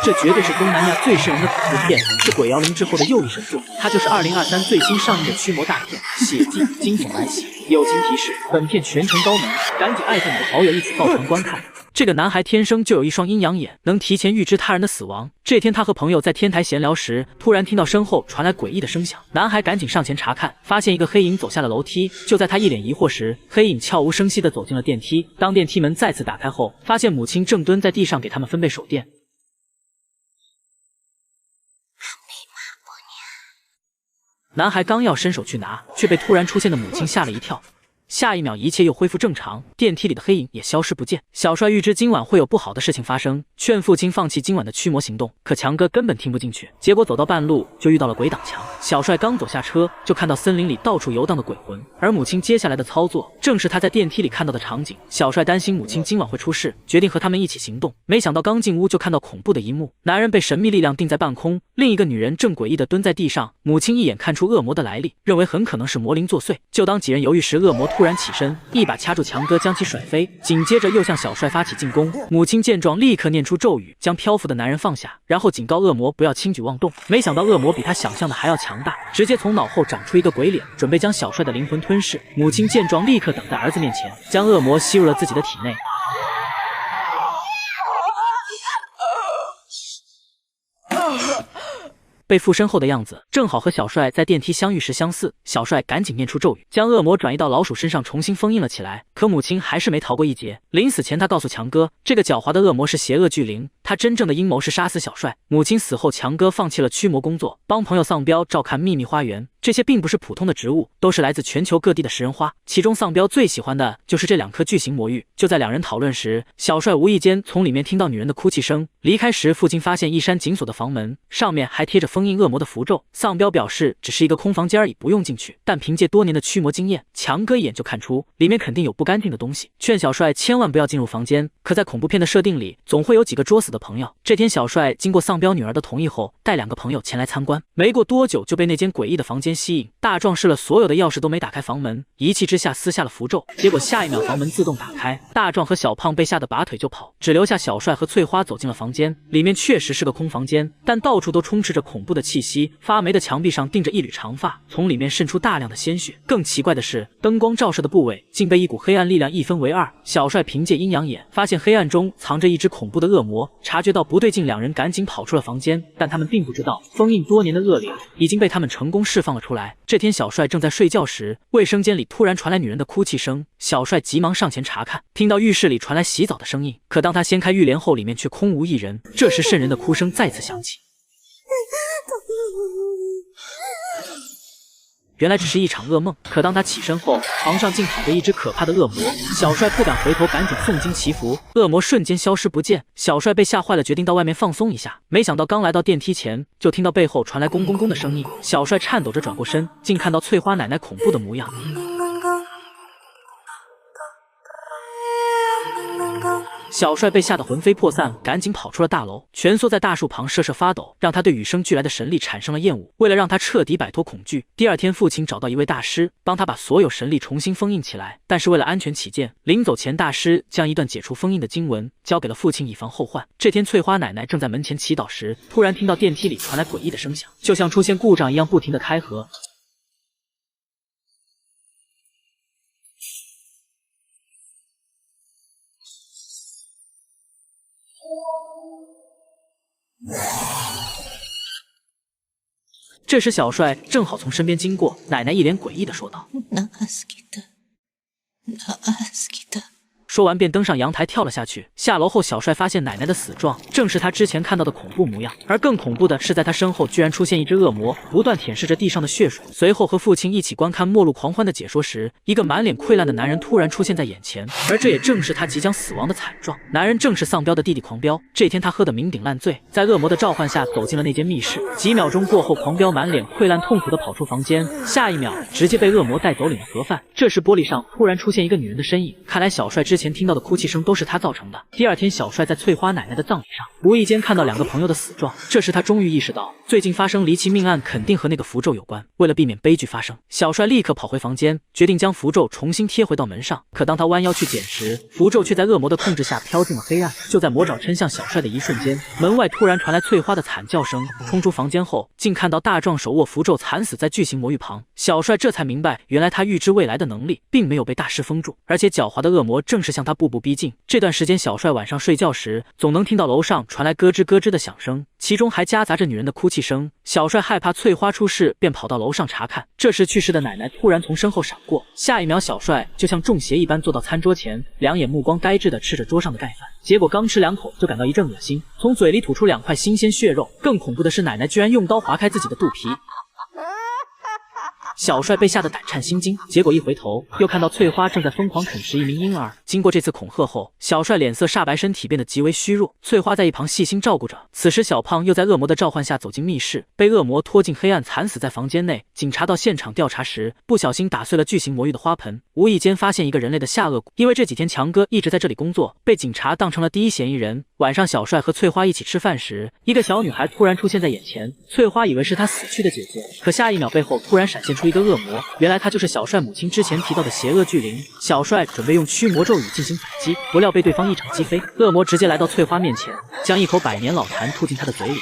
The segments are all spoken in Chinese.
这绝对是东南亚最瘆人的恐怖片，是鬼摇铃之后的又一神作。它就是2023最新上映的驱魔大片《血祭》，惊悚来袭。友情提示：本片全程高能，赶紧艾特你的好友一起抱团观看。这个男孩天生就有一双阴阳眼，能提前预知他人的死亡。这天，他和朋友在天台闲聊时，突然听到身后传来诡异的声响。男孩赶紧上前查看，发现一个黑影走下了楼梯。就在他一脸疑惑时，黑影悄无声息地走进了电梯。当电梯门再次打开后，发现母亲正蹲在地上给他们分贝手电。男孩刚要伸手去拿，却被突然出现的母亲吓了一跳。下一秒，一切又恢复正常，电梯里的黑影也消失不见。小帅预知今晚会有不好的事情发生，劝父亲放弃今晚的驱魔行动，可强哥根本听不进去。结果走到半路就遇到了鬼挡墙。小帅刚走下车，就看到森林里到处游荡的鬼魂，而母亲接下来的操作正是他在电梯里看到的场景。小帅担心母亲今晚会出事，决定和他们一起行动。没想到刚进屋就看到恐怖的一幕，男人被神秘力量定在半空，另一个女人正诡异地蹲在地上。母亲一眼看出恶魔的来历，认为很可能是魔灵作祟。就当几人犹豫时，恶魔突然起身，一把掐住强哥，将其甩飞，紧接着又向小帅发起进攻。母亲见状，立刻念出咒语，将漂浮的男人放下，然后警告恶魔不要轻举妄动。没想到恶魔比他想象的还要强大，直接从脑后长出一个鬼脸，准备将小帅的灵魂吞噬。母亲见状，立刻挡在儿子面前，将恶魔吸入了自己的体内。被附身后的样子正好和小帅在电梯相遇时相似，小帅赶紧念出咒语，将恶魔转移到老鼠身上重新封印了起来。可母亲还是没逃过一劫，临死前他告诉强哥，这个狡猾的恶魔是邪恶巨灵，他真正的阴谋是杀死小帅。母亲死后，强哥放弃了驱魔工作，帮朋友丧彪照看秘密花园。这些并不是普通的植物，都是来自全球各地的食人花，其中丧彪最喜欢的就是这2颗巨型魔芋。就在两人讨论时，小帅无意间从里面听到女人的哭泣声。离开时，父亲发现一扇紧锁的房门，上面还贴着封印恶魔的符咒。丧彪表示只是一个空房间而已，不用进去，但凭借多年的驱魔经验，强哥一眼就看出里面肯定有不干净的东西，劝小帅千万不要进入房间。可在恐怖片的设定里，总会有几个作死的朋友。这天，小帅经过丧彪女儿的同意后，带2个朋友前来参观。没过多久，就被那间诡异的房间吸引，大壮试了所有的钥匙都没打开房门，一气之下撕下了符咒。结果下一秒房门自动打开，大壮和小胖被吓得拔腿就跑，只留下小帅和翠花走进了房间。里面确实是个空房间，但到处都充斥着恐怖的气息，发霉的墙壁上钉着一缕长发，从里面渗出大量的鲜血。更奇怪的是，灯光照射的部位竟被一股黑暗力量一分为2。小帅凭借阴阳眼发现黑暗中藏着一只恐怖的恶魔，察觉到不对劲，两人赶紧跑出了房间。但他们并不知道，封印多年的恶灵已经被他们成功释放了出来。这天，小帅正在睡觉时，卫生间里突然传来女人的哭泣声。小帅急忙上前查看，听到浴室里传来洗澡的声音，可当他掀开浴帘后，里面却空无一人。这时，瘆人的哭声再次响起。原来只是一场噩梦，可当他起身后，床上竟躺着一只可怕的恶魔。小帅不敢回头，赶紧诵经祈福，恶魔瞬间消失不见。小帅被吓坏了，决定到外面放松一下。没想到刚来到电梯前，就听到背后传来咣咣咣的声音。小帅颤抖着转过身，竟看到翠花奶奶恐怖的模样。小帅被吓得魂飞魄散，赶紧跑出了大楼，蜷缩在大树旁瑟瑟发抖，让他对与生俱来的神力产生了厌恶。为了让他彻底摆脱恐惧，第2天父亲找到一位大师，帮他把所有神力重新封印起来。但是为了安全起见，临走前大师将一段解除封印的经文交给了父亲，以防后患。这天，翠花奶奶正在门前祈祷时，突然听到电梯里传来诡异的声响，就像出现故障一样，不停地开合。这时小帅正好从身边经过，奶奶一脸诡异地说道：说完便登上阳台跳了下去。下楼后，小帅发现奶奶的死状正是他之前看到的恐怖模样，而更恐怖的是，在他身后居然出现一只恶魔，不断舔舐着地上的血水。随后和父亲一起观看《末路狂欢》的解说时，一个满脸溃烂的男人突然出现在眼前，而这也正是他即将死亡的惨状。男人正是丧彪的弟弟狂彪。这天他喝得酩酊烂醉，在恶魔的召唤下走进了那间密室。几秒钟过后，狂彪满脸溃烂痛苦地跑出房间，下一秒直接被恶魔带走领了盒饭。这时玻璃上突然出现一个女人的身影，看来小帅之之前听到的哭泣声都是他造成的。第二天，小帅在翠花奶奶的葬礼上，无意间看到2个朋友的死状，这时他终于意识到，最近发生离奇命案肯定和那个符咒有关。为了避免悲剧发生，小帅立刻跑回房间，决定将符咒重新贴回到门上。可当他弯腰去捡时，符咒却在恶魔的控制下飘进了黑暗。就在魔爪伸向小帅的一瞬间，门外突然传来翠花的惨叫声。冲出房间后，竟看到大壮手握符咒惨死在巨型魔域旁。小帅这才明白，原来他预知未来的能力并没有被大师封住，而且狡猾的恶魔正是向他步步逼近。这段时间，小帅晚上睡觉时总能听到楼上传来咯吱咯吱的响声，其中还夹杂着女人的哭泣声。小帅害怕翠花出事，便跑到楼上查看。这时去世的奶奶突然从身后闪过，下一秒小帅就像中邪一般坐到餐桌前，两眼目光呆滞地吃着桌上的盖饭。结果刚吃2口就感到一阵恶心，从嘴里吐出2块新鲜血肉。更恐怖的是，奶奶居然用刀划开自己的肚皮。小帅被吓得胆颤心惊，结果一回头，又看到翠花正在疯狂啃食一名婴儿。经过这次恐吓后，小帅脸色煞白，身体变得极为虚弱。翠花在一旁细心照顾着。此时，小胖又在恶魔的召唤下走进密室，被恶魔拖进黑暗，惨死在房间内。警察到现场调查时，不小心打碎了巨型魔域的花盆，无意间发现一个人类的下颚骨。因为这几天强哥一直在这里工作，被警察当成了第一嫌疑人。晚上，小帅和翠花一起吃饭时，一个小女孩突然出现在眼前。翠花以为是她死去的姐姐，可下一秒背后突然闪现出一个恶魔，原来她就是小帅母亲之前提到的邪恶巨灵。小帅准备用驱魔咒语进行反击，不料被对方一掌击飞。恶魔直接来到翠花面前，将一口百年老痰吐进她的嘴里。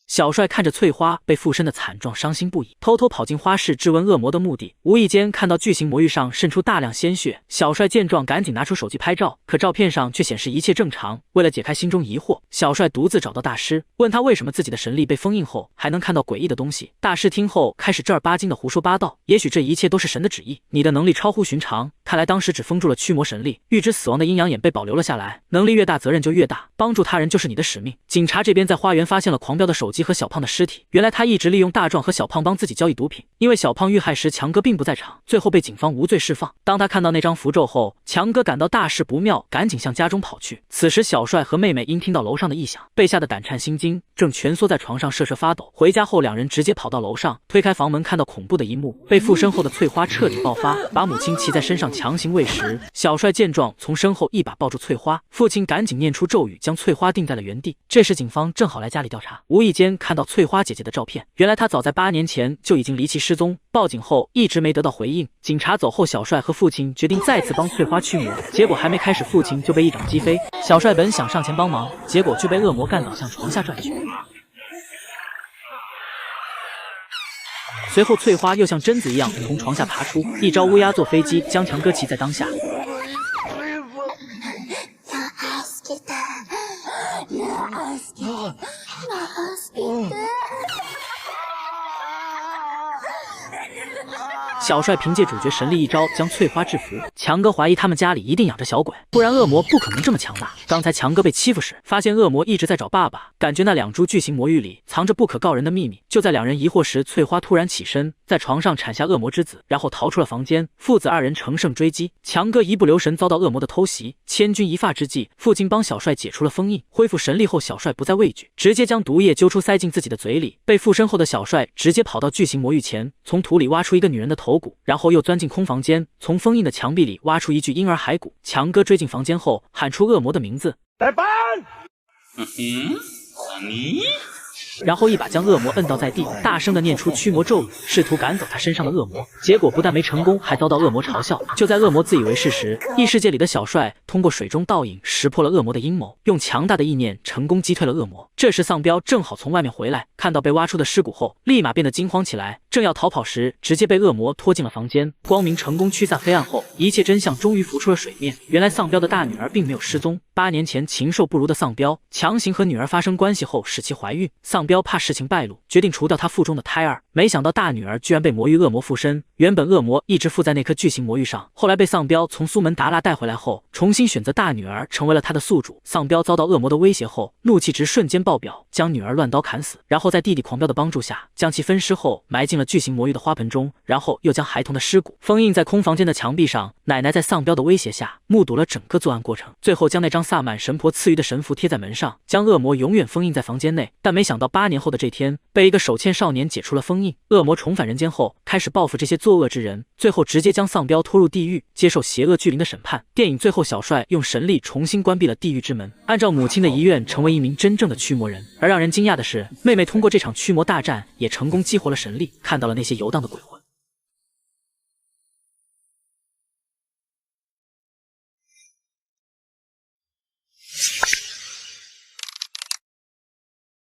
小帅看着翠花被附身的惨状，伤心不已，偷偷跑进花室质问恶魔的目的。无意间看到巨型魔域上渗出大量鲜血，小帅见状赶紧拿出手机拍照，可照片上却显示一切正常。为了解开心中疑惑，小帅独自找到大师，问他为什么自己的神力被封印后还能看到诡异的东西。大师听后开始正儿八经的胡说八道，也许这一切都是神的旨意，你的能力超乎寻常，看来当时只封住了驱魔神力，预知死亡的阴阳眼被保留了下来，能力越大责任就越大，帮助他人就是你的使命。警察这边在花园发现了狂飙的手机和小胖的尸体，原来他一直利用大壮和小胖帮自己交易毒品，因为小胖遇害时强哥并不在场，最后被警方无罪释放。当他看到那张符咒后，强哥感到大事不妙，赶紧向家中跑去。此时小帅和妹妹因听到楼上的异响，被吓得胆颤心惊，正蜷缩在床上瑟瑟发抖。回家后两人直接跑到楼上，推开房门看到恐怖的一幕，被附身后的翠花彻底爆发，把母亲骑在身上强行喂食。小帅见状从身后一把抱住翠花，父亲赶紧念出咒语将翠花定在了原地。这时警方正好来家里调查，无意间看到翠花姐姐的照片，原来她早在8年前就已经离奇失踪，报警后一直没得到回应。警察走后，小帅和父亲决定再次帮翠花驱魔，结果还没开始，父亲就被一掌击飞。小帅本想上前帮忙，结果却被恶魔干倒向床下转去。随后翠花又像贞子一样从床下爬出，一招乌鸦坐飞机将强哥骑在当下。小帅凭借主角神力一招将翠花制服。强哥怀疑他们家里一定养着小鬼，不然恶魔不可能这么强大。刚才强哥被欺负时，发现恶魔一直在找爸爸，感觉那2株巨型魔域里藏着不可告人的秘密。就在两人疑惑时，翠花突然起身，在床上产下恶魔之子，然后逃出了房间。父子2人乘胜追击，强哥一不留神遭到恶魔的偷袭。千钧一发之际，父亲帮小帅解除了封印，恢复神力后，小帅不再畏惧，直接将毒液揪出塞进自己的嘴里。被附身后的小帅直接跑到巨型魔域前，从土里挖出一个女人的头骨，然后又钻进空房间，从封印的墙壁里挖出一具婴儿骸骨。强哥追进房间后，喊出恶魔的名字，然后一把将恶魔摁倒在地，大声的念出驱魔咒语，试图赶走他身上的恶魔。结果不但没成功，还遭到恶魔嘲笑。就在恶魔自以为是时，异世界里的小帅通过水中倒影识破了恶魔的阴谋，用强大的意念成功击退了恶魔。这时丧彪正好从外面回来，看到被挖出的尸骨后，立马变得惊慌起来，正要逃跑时，直接被恶魔拖进了房间。光明成功驱散黑暗后，一切真相终于浮出了水面。原来丧彪的大女儿并没有失踪，8年前禽兽不如的丧彪强行和女儿发生关系后使其怀孕，丧彪怕事情败露，决定除掉他腹中的胎儿。没想到大女儿居然被魔域恶魔附身，原本恶魔一直附在那颗巨型魔域上，后来被丧彪从苏门答腊带回来后，重新选择大女儿成为了他的宿主。丧彪遭到恶魔的威胁后，怒气值瞬间爆表，将女儿乱刀砍死，然后在弟弟狂飙的帮助下，将其分尸后埋进了巨型魔域的花盆中，然后又将孩童的尸骨封印在空房间的墙壁上。奶奶在丧彪的威胁下，目睹了整个作案过程，最后将那张萨满神婆赐予的神符贴在门上，将恶魔永远封印在房间内。但没想到8年后的这天，被一个手欠少年解除了封印。硬。恶魔重返人间后，开始报复这些作恶之人，最后直接将丧彪拖入地狱，接受邪恶巨灵的审判。电影最后，小帅用神力重新关闭了地狱之门，按照母亲的遗愿，成为一名真正的驱魔人。而让人惊讶的是，妹妹通过这场驱魔大战，也成功激活了神力，看到了那些游荡的鬼魂。